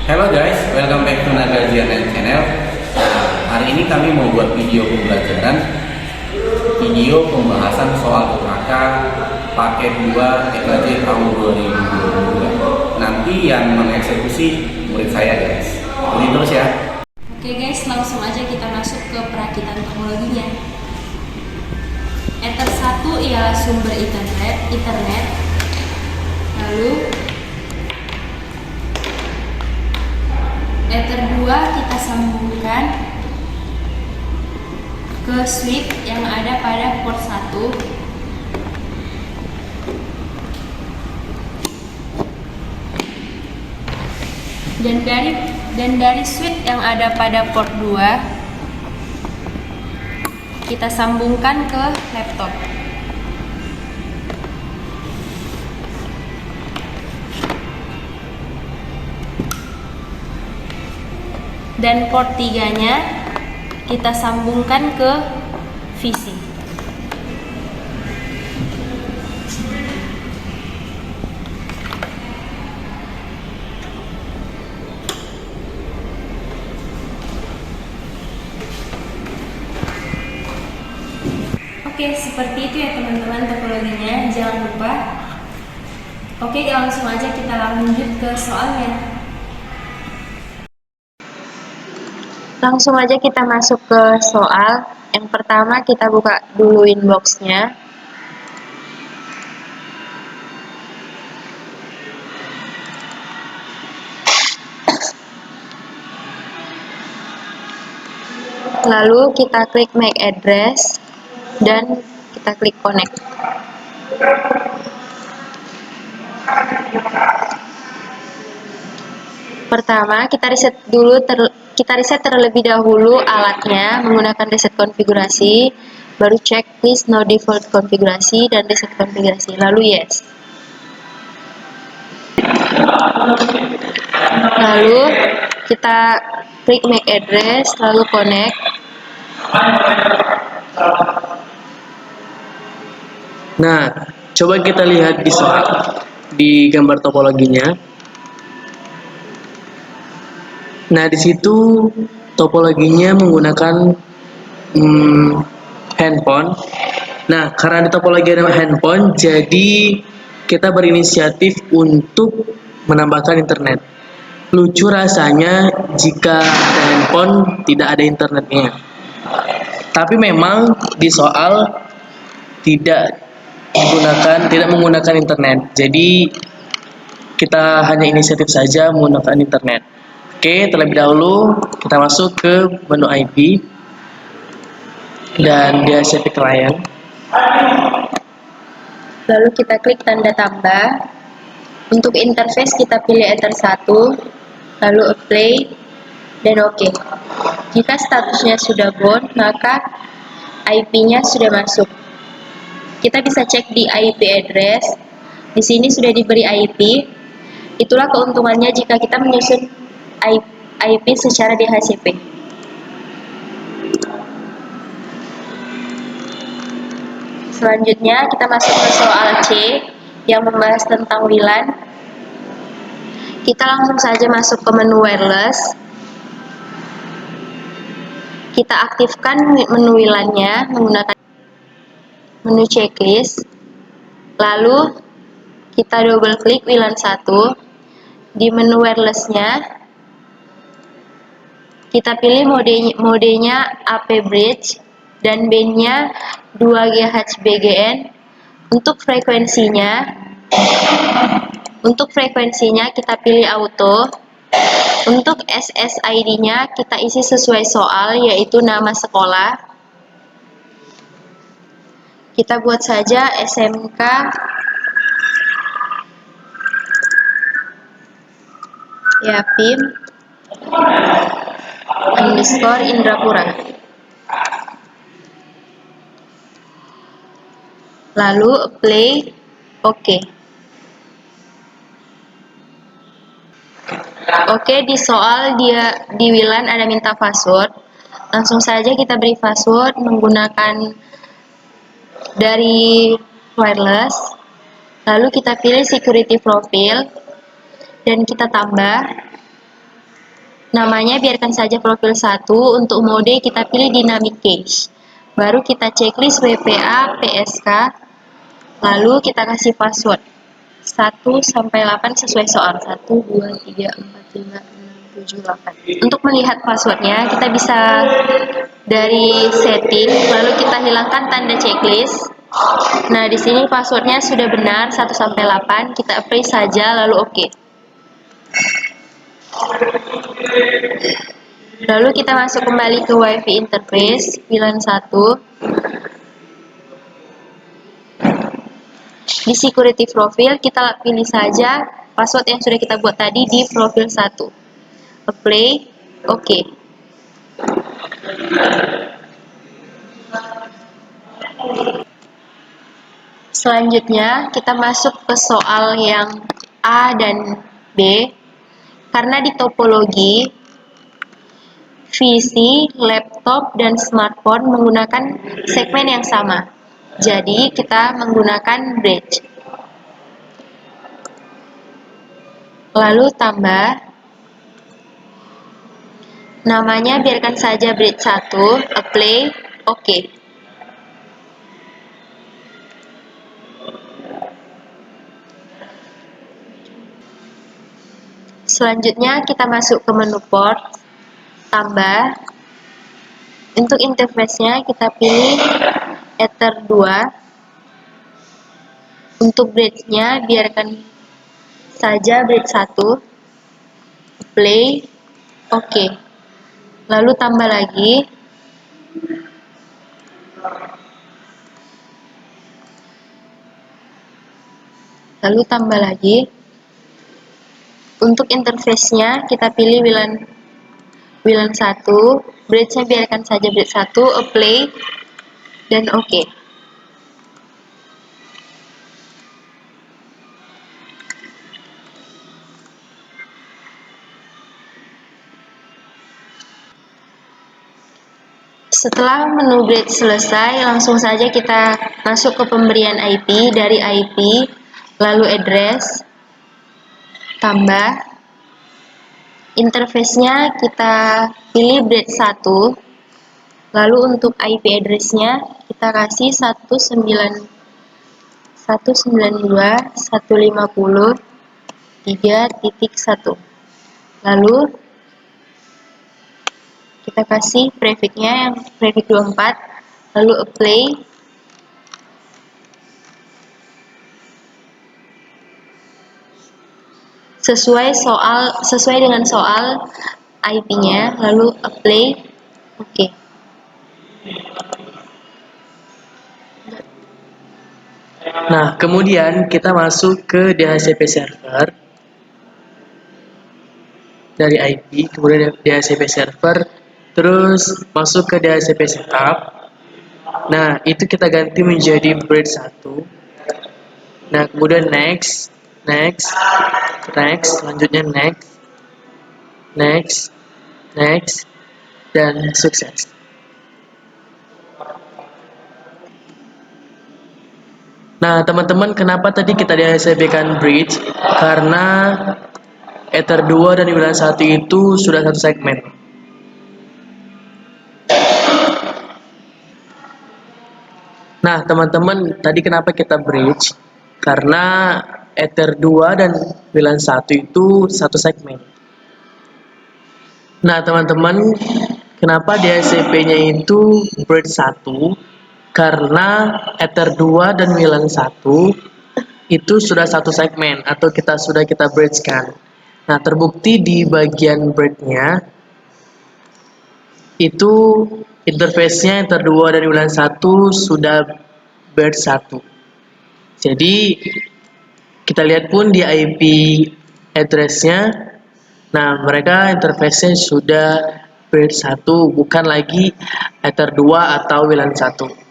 Hello guys, welcome back to Naga GNN Channel. Hari ini kami mau buat video pembelajaran, video pembahasan soal UKK paket 2 TKJ tahun 2022. Nanti yang mengeksekusi murid saya guys. Ikutin terus ya. Oke guys, langsung aja kita masuk ke perakitan teknologinya. Ether 1 ialah sumber internet. Lalu Ether 2 kita sambungkan ke switch yang ada pada port 1. Dan dari switch yang ada pada port 2 kita sambungkan ke laptop. Dan port 3-nya kita sambungkan ke VC. Oke, seperti itu ya teman-teman topologinya. Jangan lupa. Oke, langsung aja kita lanjut ke soalnya. Langsung aja kita masuk ke soal. Yang pertama kita buka dulu inbox-nya. Lalu kita klik make address dan kita klik connect. Pertama kita riset terlebih dahulu alatnya menggunakan reset konfigurasi, baru cek please no default konfigurasi dan reset konfigurasi, lalu yes. Lalu kita klik make address, lalu connect. Nah, coba kita lihat di gambar topologinya. Nah, di situ topologinya menggunakan handphone. Nah, karena di topologi ada handphone, jadi kita berinisiatif untuk menambahkan internet. Lucu rasanya jika ada handphone tidak ada internetnya. Tapi memang di soal tidak menggunakan internet. Jadi kita hanya inisiatif saja menggunakan internet. Oke, terlebih dahulu kita masuk ke menu IP dan DHCP client. Lalu kita klik tanda tambah. Untuk interface kita pilih Ether 1, lalu apply dan OK. Jika statusnya sudah bound, maka IP-nya sudah masuk. Kita bisa cek di IP address. Di sini sudah diberi IP. Itulah keuntungannya jika kita menyusun IP secara DHCP. Selanjutnya kita masuk ke soal C yang membahas tentang WLAN. Kita langsung saja masuk ke menu wireless. Kita aktifkan menu WLAN-nya menggunakan menu checklist. Lalu kita double klik WLAN 1. Di menu wireless-nya kita pilih modenya AP bridge dan band-nya 2 GHz BGN. Untuk frekuensinya kita pilih auto. Untuk SSID-nya kita isi sesuai soal, yaitu nama sekolah. Kita buat saja SMK Yapim _ Indrapura. Lalu apply, OK. Oke, di soal di WLAN ada minta password. Langsung saja kita beri password menggunakan dari wireless. Lalu kita pilih security profile dan kita tambah. Namanya biarkan saja profil 1, untuk mode kita pilih dynamic cache. Baru kita checklist WPA PSK, lalu kita kasih password 1 sampai 8 sesuai soal. 1 2 3 4 5 6 7 8. Untuk melihat passwordnya kita bisa dari setting, lalu kita hilangkan tanda checklist. Nah, di sini passwordnya sudah benar 1 sampai 8, kita apply saja lalu oke. Lalu kita masuk kembali ke WiFi interface VLAN 1. Di security profile kita pilih saja password yang sudah kita buat tadi di profil 1. Apply, oke. Selanjutnya kita masuk ke soal yang A dan B. Karena di topologi PC, laptop, dan smartphone menggunakan segmen yang sama. Jadi kita menggunakan bridge. Lalu tambah. Namanya biarkan saja bridge 1, apply, oke. Selanjutnya kita masuk ke menu port, tambah. Untuk interface-nya kita pilih Ether 2. Untuk bridge-nya biarkan saja bridge 1, play, oke. Lalu tambah lagi. Lalu tambah lagi. Untuk interface-nya kita pilih WLAN 1, bridge-nya biarkan saja bridge 1, apply, dan oke. Setelah menu bridge selesai, langsung saja kita masuk ke pemberian IP. Dari IP, lalu address, tambah. Interface-nya kita pilih bridge 1. Lalu untuk IP address-nya kita kasih 192.150.3.1. Lalu kita kasih prefix-nya yang prefix 24, lalu apply. Sesuai dengan soal IP-nya, lalu apply, oke. Nah, kemudian kita masuk ke DHCP server dari IP, kemudian DHCP server, terus masuk ke DHCP setup. Nah, itu kita ganti menjadi bridge 1. Nah, kemudian next, selanjutnya next, dan sukses. Nah, teman-teman, kenapa tadi kita DHCP-kan bridge? Karena Ether 2 dan WLAN 1 itu sudah satu segmen. Nah, teman-teman, tadi kenapa kita bridge? Karena Ether 2 dan WLAN 1 itu satu segmen. Nah, teman-teman, kenapa DHCP-nya itu bridge 1? Karena Ether 2 dan WLAN 1 itu sudah satu segmen atau sudah kita bridge-kan. Nah, terbukti di bagian bridge-nya itu interface-nya Ether 2 dan WLAN 1 sudah bridge 1. Jadi kita lihat pun di IP address-nya, nah mereka interface-nya sudah bridge 1, bukan lagi Ether 2 atau WLAN 1.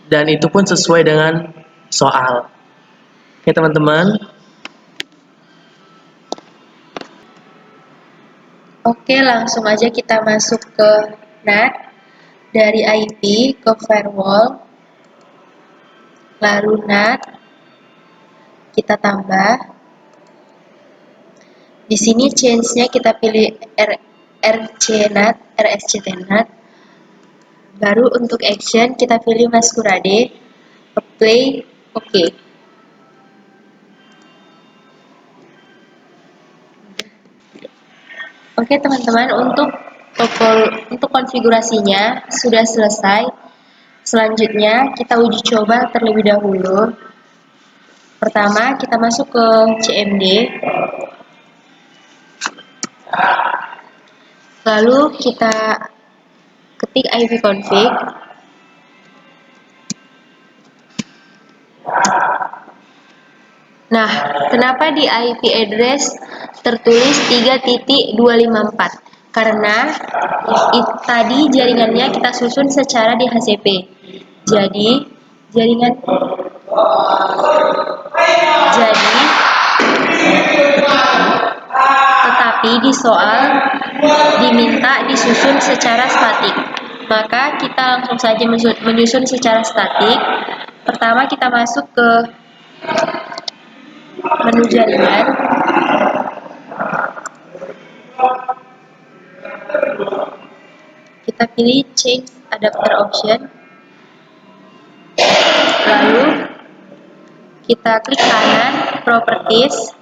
Dan itu pun sesuai dengan soal. Oke teman-teman. Oke, langsung aja kita masuk ke NAT. Dari IP ke firewall, lalu NAT, kita tambah. Di sini change-nya kita pilih RSC NAT. Baru untuk action kita pilih Masquerade, apply, oke. Oke teman-teman, untuk konfigurasinya sudah selesai. Selanjutnya kita uji coba terlebih dahulu. Pertama kita masuk ke CMD, lalu kita ketik ipconfig. Nah, kenapa di IP address tertulis 3.254? Karena tadi jaringannya kita susun secara DHCP. Jadi tetapi di soal diminta disusun secara statik. Maka kita langsung saja menyusun secara statik. Pertama kita masuk ke menu jaringan. Kita pilih change adapter option. Lalu kita klik kanan properties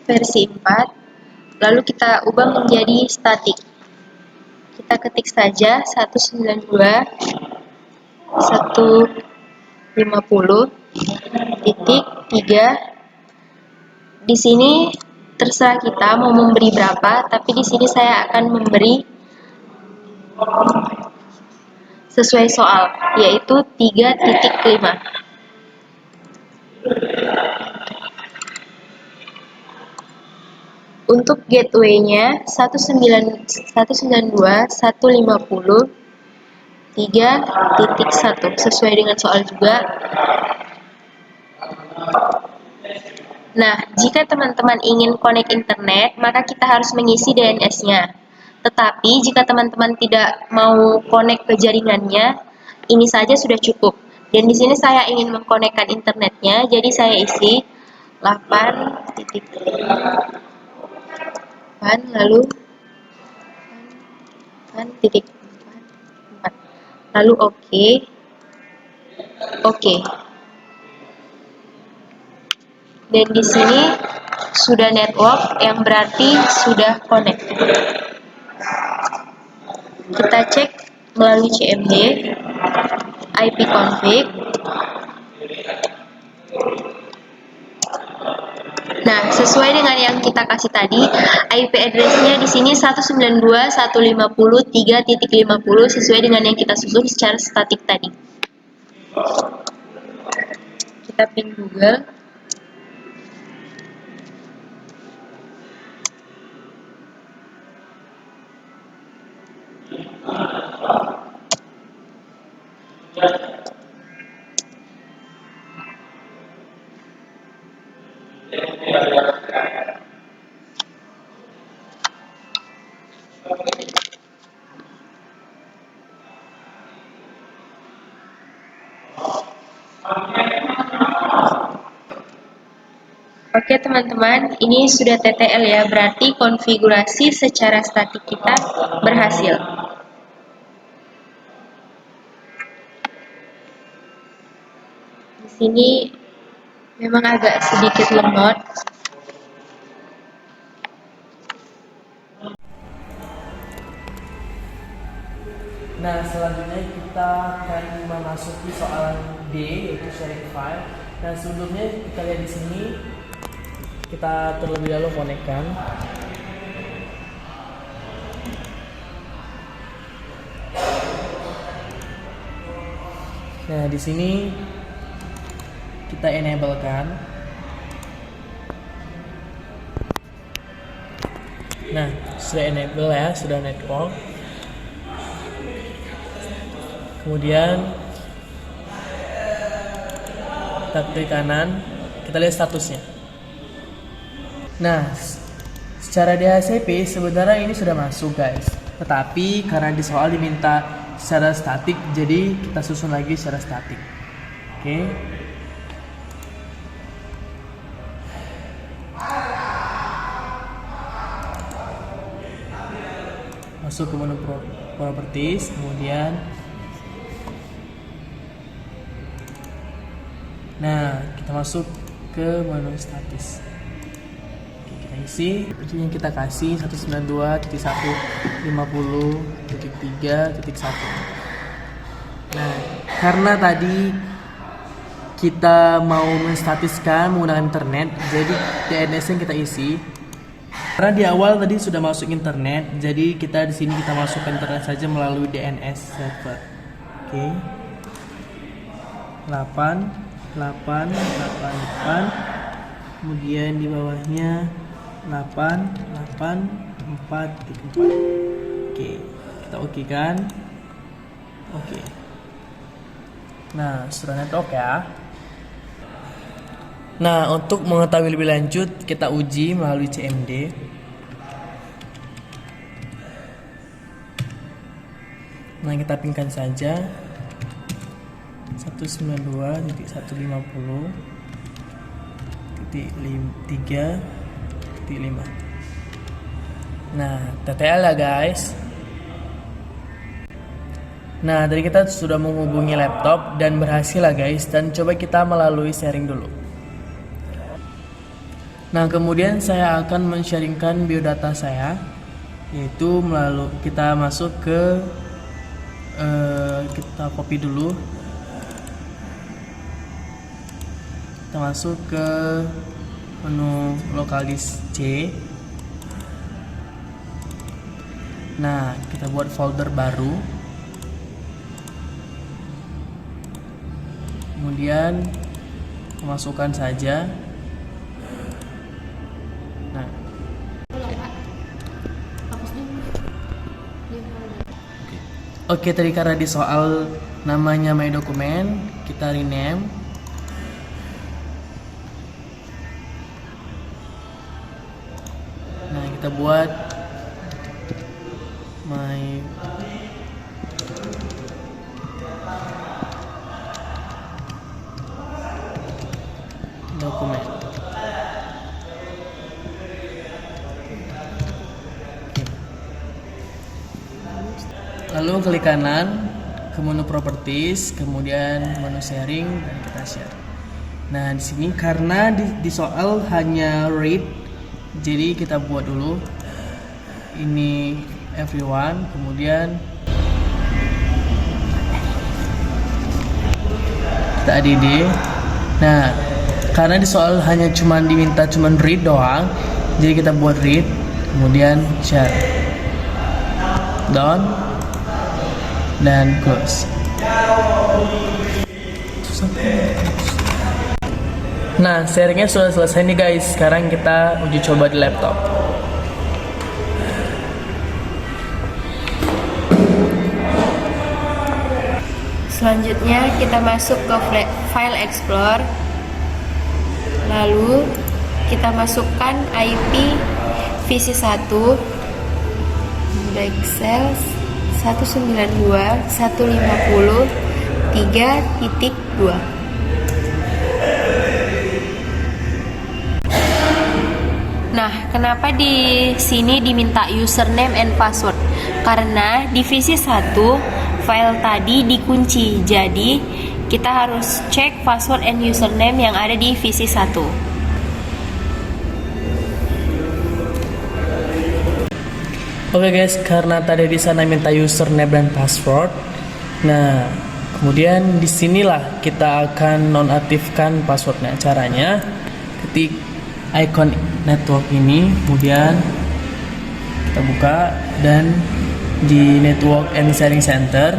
versi 4. Lalu kita ubah menjadi statik. Kita ketik saja 192.150.3. Di sini terserah kita mau memberi berapa, tapi di sini saya akan memberi sesuai soal, yaitu 3.5. Untuk gateway-nya 192.150.3.1 sesuai dengan soal juga. Nah, jika teman-teman ingin connect internet, maka kita harus mengisi DNS-nya. Tetapi jika teman-teman tidak mau connect ke jaringannya, ini saja sudah cukup. Dan di sini saya ingin mengkonekkan internetnya, jadi saya isi 8.8 lalu 8.4 lalu oke. Dan di sini sudah network, yang berarti sudah connect. Kita cek melalui CMD, ipconfig. Nah, sesuai dengan yang kita kasih tadi, IP address-nya di sini 192.150.3.50 sesuai dengan yang kita susun secara statik tadi. Kita ping Google. Oke teman-teman, ini sudah TTL ya, berarti konfigurasi secara statik kita berhasil. Di sini memang agak sedikit lemot. Nah, selanjutnya kita akan memasuki soalan D, yaitu sharing file. Nah, sebelumnya kita lihat di sini, kita terlebih dahulu konekkan. Nah, di sini kita enable kan. Nah, sudah enable ya, sudah network. Kemudian kita klik kanan, kita lihat statusnya. Nah, secara DHCP sebenarnya ini sudah masuk guys, tetapi karena di soal diminta secara statik, jadi kita susun lagi secara statik. Oke. masuk ke menu properties, kemudian kita masuk ke menu status. Oke, kita isi yang kita kasih 192.150.3.1. Nah, karena tadi kita mau menstatiskan menggunakan internet, jadi DNS yang kita isi. Karena di awal tadi sudah masuk internet, jadi kita di sini kita masuk ke internet saja melalui DNS server. Oke. 8. Kemudian di bawahnya 88434. Oke, kita oke kan? Oke. Nah, sudah network ya. Nah, untuk mengetahui lebih lanjut, kita uji melalui CMD. Nah, kita pingkan saja 192.150.3.5. Nah, TTL ya guys. Nah, tadi kita sudah menghubungi laptop dan berhasil lah guys. Dan coba kita melalui sharing dulu. Nah, kemudian saya akan men-sharingkan biodata saya, yaitu melalui kita masuk ke kita copy dulu. Kita masuk ke menu lokal disk C. Nah, kita buat folder baru. Kemudian masukkan saja. Nah, oke, tadi karena di soal namanya my dokumen, kita rename. Nah, kita buat my dokumen. Lalu klik kanan ke menu properties, kemudian menu sharing dan kita share. Nah, di sini karena di soal hanya read, jadi kita buat dulu ini everyone, kemudian kita add. Nah, karena di soal hanya diminta read doang, jadi kita buat read, kemudian share, down, dan close. Nah, sharingnya sudah selesai nih guys. Sekarang kita uji coba di laptop. Selanjutnya kita masuk ke File Explorer. Lalu kita masukkan IP VC1 Excel 192.150.3.2. Nah, kenapa di sini diminta username and password? Karena di VC1 file tadi dikunci, jadi kita harus cek password and username yang ada di VC1. Oke guys, karena tadi di sana minta username dan password. Nah, kemudian disinilah kita akan nonaktifkan passwordnya. Caranya, ketik icon network ini, kemudian kita buka dan di network and sharing center.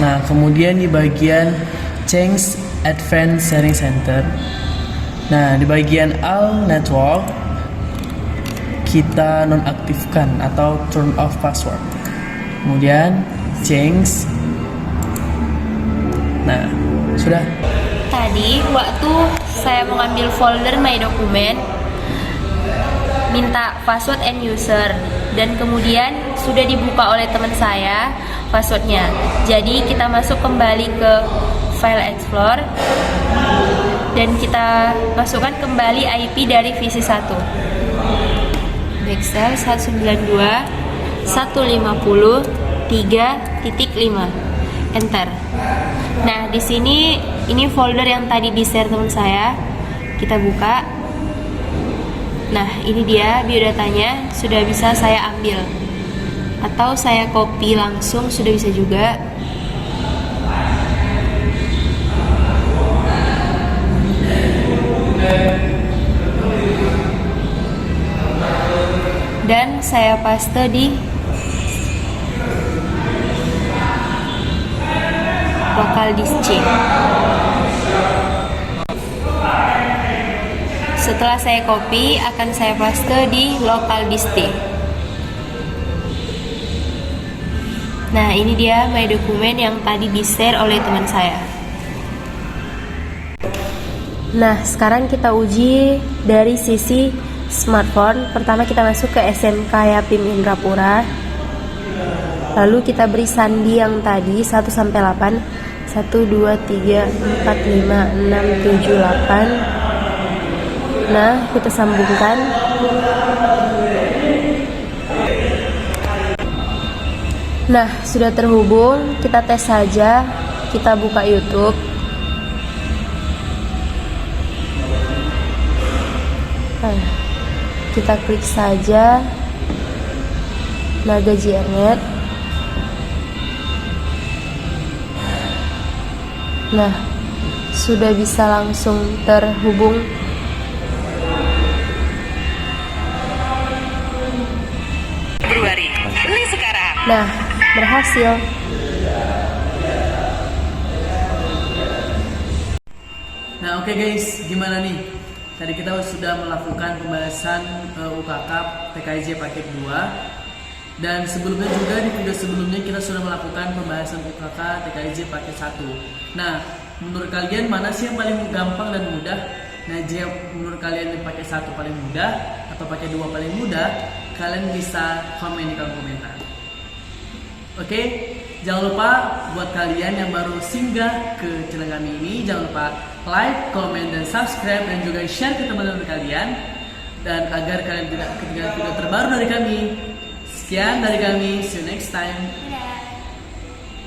Nah, kemudian di bagian change advanced sharing center. Nah, di bagian all network kita nonaktifkan atau turn off password. Kemudian change. Nah, sudah. Tadi waktu saya mengambil folder my dokumen, minta password and user, dan kemudian sudah dibuka oleh teman saya passwordnya. Jadi kita masuk kembali ke File Explorer dan kita masukkan kembali IP dari VC1. Excel 192 150 3.5. Enter. Nah, di sini ini folder yang tadi di-share teman saya. Kita buka. Nah, ini dia biodatanya, sudah bisa saya ambil. Atau saya copy langsung sudah bisa juga. Dan saya paste di local disk C. Setelah saya copy, akan saya paste di local disk D. Nah, ini dia my dokumen yang tadi di-share oleh teman saya. Nah, sekarang kita uji dari sisi smartphone. Pertama kita masuk ke SMK Yapim Indrapura. Lalu kita beri sandi yang tadi 1 sampai 8. 1 2 3 4 5 6 7 8. Nah, kita sambungkan. Nah, sudah terhubung. Kita tes saja. Kita buka YouTube. Nah, kita klik saja Naga JNet. Nah, sudah bisa langsung terhubung. Februari, beli sekarang. Nah, berhasil. Nah, oke guys, gimana nih? Tadi kita sudah melakukan pembahasan UKK TKJ paket 2. Dan sebelumnya juga di video sebelumnya kita sudah melakukan pembahasan UKK TKJ paket 1. Nah, menurut kalian mana sih yang paling gampang dan mudah? Nah, jika menurut kalian yang paket 1 paling mudah atau paket 2 paling mudah, kalian bisa komen di kolom komentar. Oke, jangan lupa buat kalian yang baru singgah ke channel kami ini, jangan lupa like, comment, dan subscribe, dan juga share ke teman-teman kalian. Dan agar kalian tidak ketinggalan video terbaru dari kami. Sekian dari kami, see you next time.